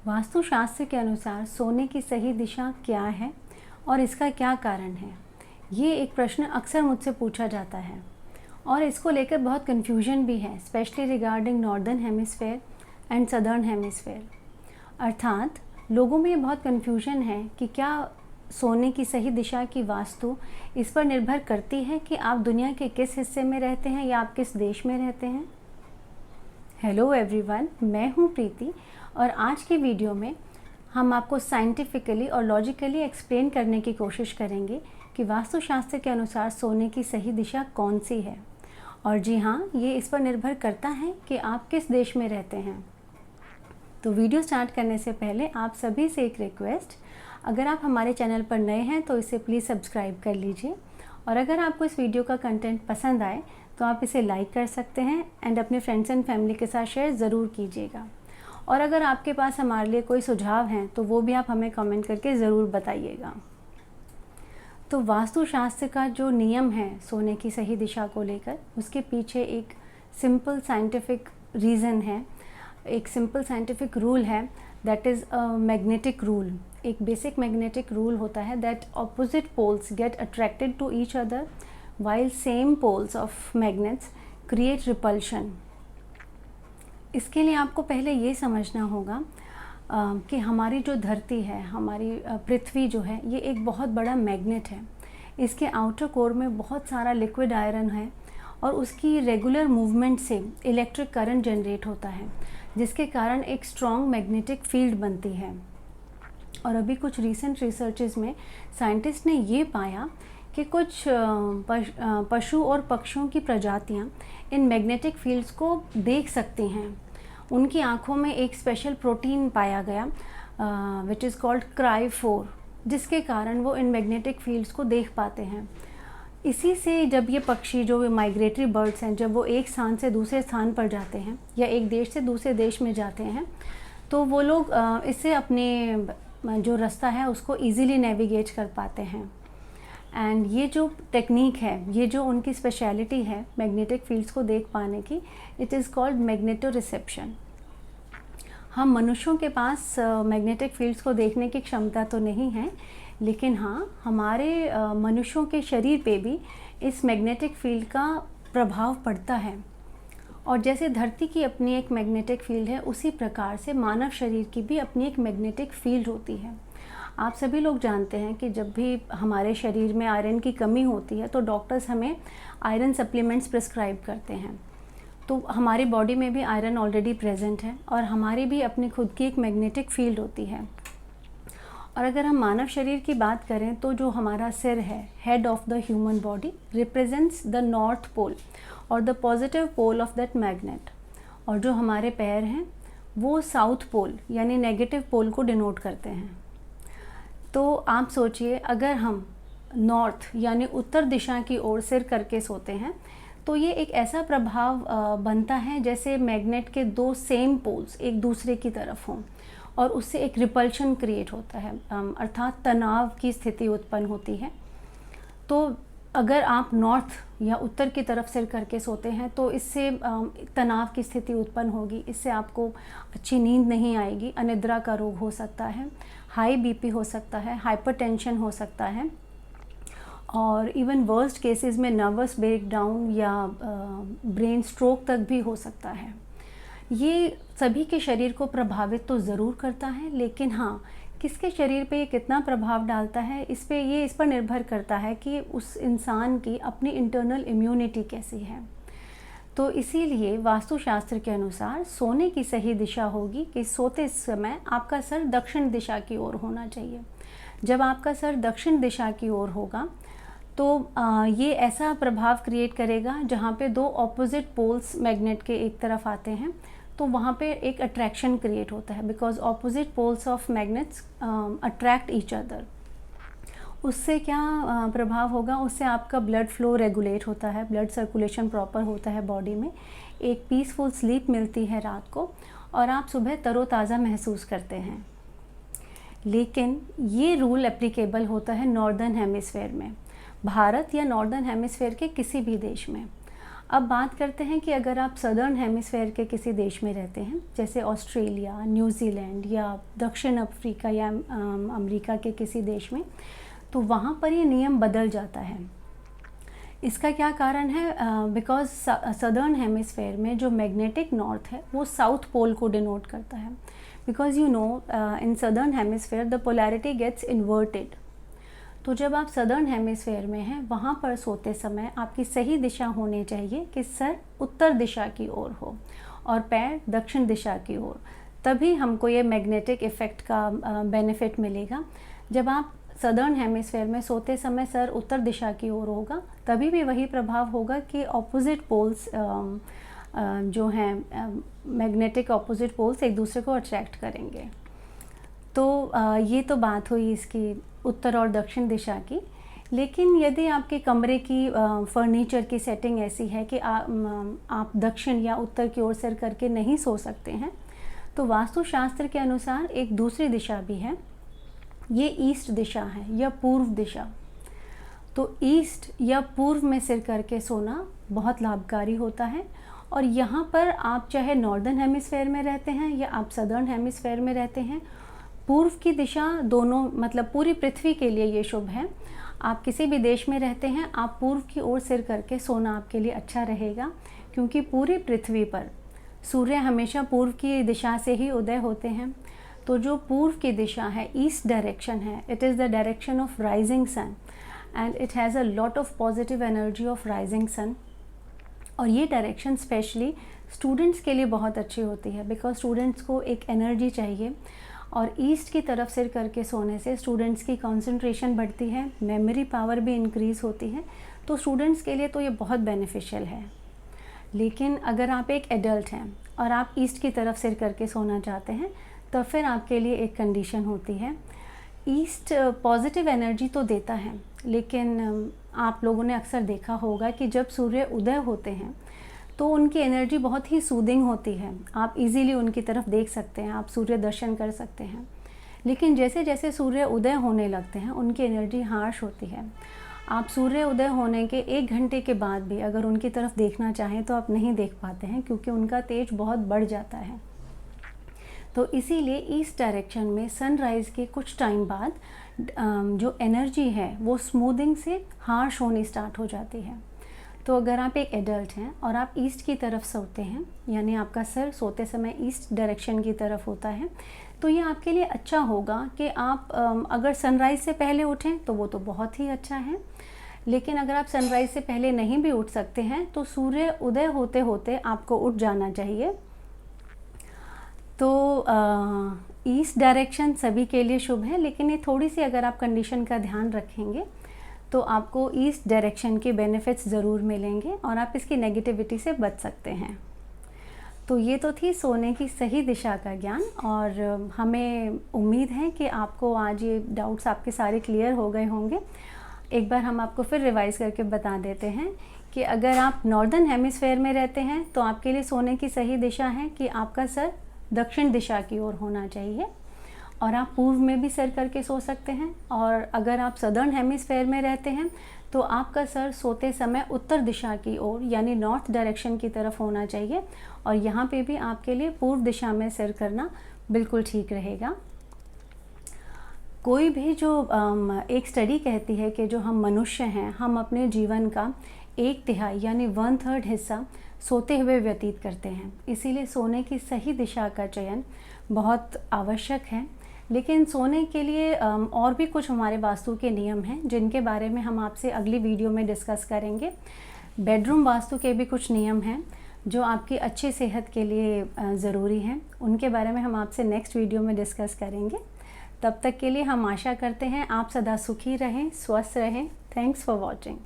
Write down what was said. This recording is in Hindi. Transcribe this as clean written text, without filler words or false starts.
वास्तुशास्त्र के अनुसार सोने की सही दिशा क्या है और इसका क्या कारण है? ये एक प्रश्न अक्सर मुझसे पूछा जाता है और इसको लेकर बहुत कन्फ्यूजन भी है, specially regarding northern hemisphere and southern hemisphere. अर्थात लोगों में ये बहुत कन्फ्यूजन है कि क्या सोने की सही दिशा की वास्तु इस पर निर्भर करती है कि आप दुनिया के किस हिस्से में रहते हैं या आप किस देश में रहते हैं। हेलो एवरीवन, मैं हूँ प्रीति और आज की वीडियो में हम आपको साइंटिफिकली और लॉजिकली एक्सप्लेन करने की कोशिश करेंगे कि वास्तुशास्त्र के अनुसार सोने की सही दिशा कौन सी है। और जी हाँ, ये इस पर निर्भर करता है कि आप किस देश में रहते हैं। तो वीडियो स्टार्ट करने से पहले आप सभी से एक रिक्वेस्ट, अगर आप हमारे चैनल पर नए हैं तो इसे प्लीज़ सब्सक्राइब कर लीजिए और अगर आपको इस वीडियो का कंटेंट पसंद आए तो आप इसे लाइक कर सकते हैं एंड अपने फ्रेंड्स एंड फैमिली के साथ शेयर ज़रूर कीजिएगा। और अगर आपके पास हमारे लिए कोई सुझाव हैं तो वो भी आप हमें कमेंट करके ज़रूर बताइएगा। तो वास्तुशास्त्र का जो नियम है सोने की सही दिशा को लेकर, उसके पीछे एक सिंपल साइंटिफिक रीज़न है, एक सिंपल साइंटिफिक रूल है, that is a magnetic rule. एक बेसिक मैग्नेटिक रूल होता है that opposite poles get attracted to each other while same poles of magnets create repulsion। इसके लिए आपको पहले ये समझना होगा कि हमारी जो धरती है, हमारी पृथ्वी जो है, ये एक बहुत बड़ा मैग्नेट है। इसके आउटर कोर में बहुत सारा लिक्विड आयरन है और उसकी रेगुलर मूवमेंट से इलेक्ट्रिक करंट जनरेट होता है, जिसके कारण एक स्ट्रॉन्ग मैग्नेटिक फील्ड बनती है। और अभी कुछ रीसेंट रिसर्चेस में साइंटिस्ट ने ये पाया कि कुछ पशु और पक्षियों की प्रजातियां इन मैग्नेटिक फील्ड्स को देख सकती हैं। उनकी आँखों में एक स्पेशल प्रोटीन पाया गया विच इज़ कॉल्ड क्राई-4, जिसके कारण वो इन मैग्नेटिक फील्ड्स को देख पाते हैं। इसी से जब ये पक्षी, जो माइग्रेटरी बर्ड्स हैं, जब वो एक स्थान से दूसरे स्थान पर जाते हैं या एक देश से दूसरे देश में जाते हैं, तो वो लोग इससे अपने जो रास्ता है उसको ईज़िली नेविगेट कर पाते हैं। एंड ये जो टेक्निक है, ये जो उनकी स्पेशलिटी है मैग्नेटिक फील्ड्स को देख पाने की, it is called magneto reception. हम मनुष्यों के पास मैग्नेटिक फील्ड्स को देखने की क्षमता तो नहीं है, लेकिन हाँ, हमारे मनुष्यों के शरीर पे भी इस मैग्नेटिक फील्ड का प्रभाव पड़ता है। और जैसे धरती की अपनी एक मैग्नेटिक फील्ड है, उसी प्रकार से मानव शरीर की भी अपनी एक मैग्नेटिक फील्ड होती है। आप सभी लोग जानते हैं कि जब भी हमारे शरीर में आयरन की कमी होती है तो डॉक्टर्स हमें आयरन सप्लीमेंट्स प्रिस्क्राइब करते हैं। तो हमारी बॉडी में भी आयरन ऑलरेडी प्रेजेंट है और हमारी भी अपनी खुद की एक मैग्नेटिक फील्ड होती है। और अगर हम मानव शरीर की बात करें तो जो हमारा सिर है, head of the human body, represents the north pole और the positive pole of that magnet. और जो हमारे पैर हैं वो साउथ पोल यानी नेगेटिव पोल को डिनोट करते हैं। तो आप सोचिए, अगर हम नॉर्थ यानी उत्तर दिशा की ओर सिर करके सोते हैं तो ये एक ऐसा प्रभाव बनता है जैसे मैग्नेट के दो सेम पोल्स एक दूसरे की तरफ हों और उससे एक रिपल्शन क्रिएट होता है, अर्थात तनाव की स्थिति उत्पन्न होती है। तो अगर आप नॉर्थ या उत्तर की तरफ सिर करके सोते हैं तो इससे तनाव की स्थिति उत्पन्न होगी। इससे आपको अच्छी नींद नहीं आएगी, अनिद्रा का रोग हो सकता है, हाई बीपी हो सकता है, हाइपरटेंशन हो सकता है और इवन वर्स्ट केसेस में नर्वस ब्रेकडाउन या ब्रेन स्ट्रोक तक भी हो सकता है। ये सभी के शरीर को प्रभावित तो ज़रूर करता है, लेकिन हाँ, किसके शरीर पे ये कितना प्रभाव डालता है इस पर निर्भर करता है कि उस इंसान की अपनी इंटरनल इम्यूनिटी कैसी है। तो इसीलिए वास्तुशास्त्र के अनुसार सोने की सही दिशा होगी कि सोते समय आपका सर दक्षिण दिशा की ओर होना चाहिए। जब आपका सर दक्षिण दिशा की ओर होगा तो ये ऐसा प्रभाव क्रिएट करेगा जहाँ पे दो ऑपोजिट पोल्स मैग्नेट के एक तरफ आते हैं तो वहाँ पे एक अट्रैक्शन क्रिएट होता है, because opposite poles of magnets attract each other. उससे क्या प्रभाव होगा, उससे आपका ब्लड फ्लो रेगुलेट होता है, ब्लड सर्कुलेशन प्रॉपर होता है बॉडी में, एक पीसफुल स्लीप मिलती है रात को और आप सुबह तरोताज़ा महसूस करते हैं। लेकिन ये रूल एप्लीकेबल होता है नॉर्दर्न हेमिस्फेयर में, भारत या नॉर्दर्न हेमिस्फेयर के किसी भी देश में। अब बात करते हैं कि अगर आप सदर्न हेमिस्फेयर के किसी देश में रहते हैं, जैसे ऑस्ट्रेलिया, न्यूजीलैंड या दक्षिण अफ्रीका या अमेरिका के किसी देश में, तो वहाँ पर ये नियम बदल जाता है। इसका क्या कारण है? बिकॉज सदर्न हेमिस्फेयर में जो मैग्नेटिक नॉर्थ है वो साउथ पोल को डिनोट करता है। Because you know in southern hemisphere the polarity gets inverted. तो जब आप सदर्न हेमिस्फेयर में हैं, वहाँ पर सोते समय आपकी सही दिशा होनी चाहिए कि सर उत्तर दिशा की ओर हो और पैर दक्षिण दिशा की ओर, तभी हमको ये मैग्नेटिक इफ़ेक्ट का बेनिफिट मिलेगा। जब आप सदर्न हेमिस्फेयर में सोते समय सर उत्तर दिशा की ओर होगा, तभी भी वही प्रभाव होगा कि ऑपोजिट पोल्स जो हैं मैग्नेटिक ऑपोजिट पोल्स एक दूसरे को अट्रैक्ट करेंगे। तो ये तो बात हुई इसकी उत्तर और दक्षिण दिशा की। लेकिन यदि आपके कमरे की फर्नीचर की सेटिंग ऐसी है कि आप दक्षिण या उत्तर की ओर सिर करके नहीं सो सकते हैं, तो वास्तुशास्त्र के अनुसार एक दूसरी दिशा भी है, ये ईस्ट दिशा है या पूर्व दिशा। तो ईस्ट या पूर्व में सिर करके सोना बहुत लाभकारी होता है। और यहाँ पर आप चाहे नॉर्दर्न हेमिस्फेयर में रहते हैं या आप सदर्न हेमिस्फेयर में रहते हैं, पूर्व की दिशा दोनों मतलब पूरी पृथ्वी के लिए ये शुभ है। आप किसी भी देश में रहते हैं, आप पूर्व की ओर सिर करके सोना आपके लिए अच्छा रहेगा, क्योंकि पूरी पृथ्वी पर सूर्य हमेशा पूर्व की दिशा से ही उदय होते हैं। तो जो पूर्व की दिशा है, ईस्ट डायरेक्शन है, it is the direction of rising sun and it has a lot of positive energy of rising sun. और ये डायरेक्शन स्पेशली स्टूडेंट्स के लिए बहुत अच्छी होती है, बिकॉज स्टूडेंट्स को एक एनर्जी चाहिए और ईस्ट की तरफ सिर करके सोने से स्टूडेंट्स की कंसंट्रेशन बढ़ती है, मेमोरी पावर भी इंक्रीज़ होती है। तो स्टूडेंट्स के लिए तो ये बहुत बेनिफिशियल है। लेकिन अगर आप एक एडल्ट हैं और आप ईस्ट की तरफ सिर करके सोना चाहते हैं, तो फिर आपके लिए एक कंडीशन होती है। ईस्ट पॉजिटिव एनर्जी तो देता है, लेकिन आप लोगों ने अक्सर देखा होगा कि जब सूर्य उदय होते हैं तो उनकी एनर्जी बहुत ही सूदिंग होती है। आप इजीली उनकी तरफ देख सकते हैं, आप सूर्य दर्शन कर सकते हैं। लेकिन जैसे जैसे सूर्य उदय होने लगते हैं, उनकी एनर्जी हार्श होती है। आप सूर्य उदय होने के 1 घंटे के बाद भी अगर उनकी तरफ देखना चाहें तो आप नहीं देख पाते हैं, क्योंकि उनका तेज बहुत बढ़ जाता है। तो इसीलिए ईस्ट डायरेक्शन में सनराइज़ के कुछ टाइम बाद जो एनर्जी है वो स्मूदिंग से हार्श होनी स्टार्ट हो जाती है। तो अगर आप एक एडल्ट हैं और आप ईस्ट की तरफ सोते हैं, यानी आपका सर सोते समय ईस्ट डायरेक्शन की तरफ होता है, तो ये आपके लिए अच्छा होगा कि आप अगर सनराइज़ से पहले उठें तो वो तो बहुत ही अच्छा है। लेकिन अगर आप सनराइज़ से पहले नहीं भी उठ सकते हैं, तो सूर्य उदय होते होते आपको उठ जाना चाहिए। तो ईस्ट डायरेक्शन सभी के लिए शुभ है, लेकिन ये थोड़ी सी अगर आप कंडीशन का ध्यान रखेंगे तो आपको ईस्ट डायरेक्शन के बेनिफिट्स ज़रूर मिलेंगे और आप इसकी नेगेटिविटी से बच सकते हैं। तो ये तो थी सोने की सही दिशा का ज्ञान, और हमें उम्मीद है कि आपको आज ये डाउट्स आपके सारे क्लियर हो गए होंगे। एक बार हम आपको फिर रिवाइज़ करके बता देते हैं कि अगर आप नॉर्दर्न हेमिस्फेयर में रहते हैं तो आपके लिए सोने की सही दिशा है कि आपका सर दक्षिण दिशा की ओर होना चाहिए, और आप पूर्व में भी सिर करके सो सकते हैं। और अगर आप सदर्न हेमिस्फेयर में रहते हैं तो आपका सर सोते समय उत्तर दिशा की ओर यानी नॉर्थ डायरेक्शन की तरफ होना चाहिए, और यहाँ पे भी आपके लिए पूर्व दिशा में सिर करना बिल्कुल ठीक रहेगा। कोई भी जो एक स्टडी कहती है कि जो हम मनुष्य हैं, हम अपने जीवन का 1/3 यानी 1/3 हिस्सा सोते हुए व्यतीत करते हैं। इसीलिए सोने की सही दिशा का चयन बहुत आवश्यक है। लेकिन सोने के लिए और भी कुछ हमारे वास्तु के नियम हैं, जिनके बारे में हम आपसे अगली वीडियो में डिस्कस करेंगे। बेडरूम वास्तु के भी कुछ नियम हैं जो आपकी अच्छी सेहत के लिए ज़रूरी हैं। उनके बारे में हम आपसे नेक्स्ट वीडियो में डिस्कस करेंगे। तब तक के लिए हम आशा करते हैं आप सदा सुखी रहें, स्वस्थ रहें। Thanks for watching.